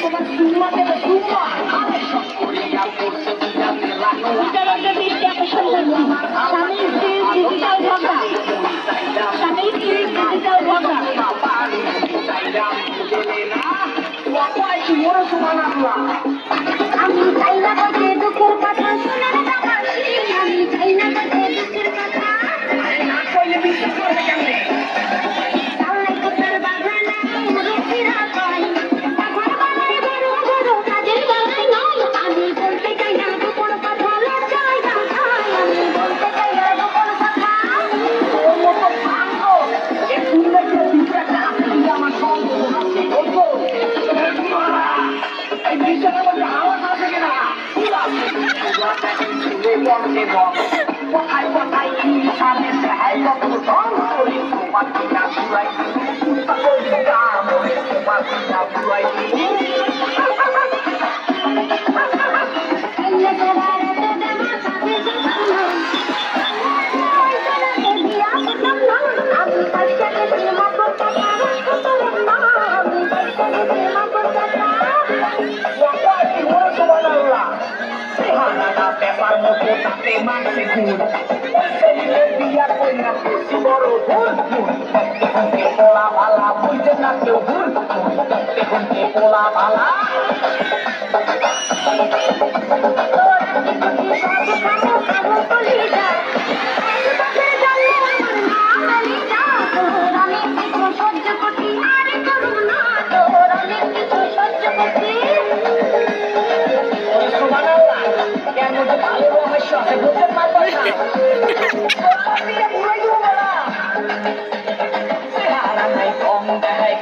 তোমার সুমা দেবে সুমা স্বামী স্ত্রীর ডিজিটাল ঝগড়া স্বামী স্ত্রীর ডিজিটাল ঝগড়া আমি চাই না বলতে দুঃখের কথা শুনে আমি চাই না বলতে দুঃখের কথা না কইলে বিশ্বাস করবে কেমনে কোথায় কোথায় কি সামনে দেখাই কত ধন করে তোমার কিনা পুরাই তোমার কিনা পুরাই পেপার মতো তাতে মারছে গুড় বিয়া কই না খুশি বড় ভুল পোলা ভালা বুঝতে না কেউ ভুল এখন পোলা ভালা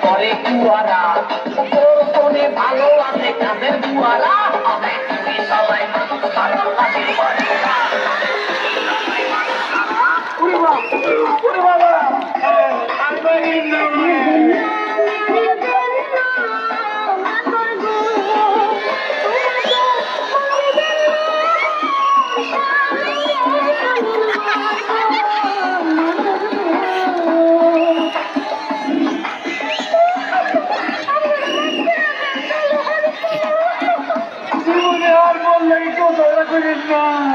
করে কুয়ারা ভালো আছে কাদের কুয়ারা সবাই জীবনে আর বললে কেউ ধরা করিস না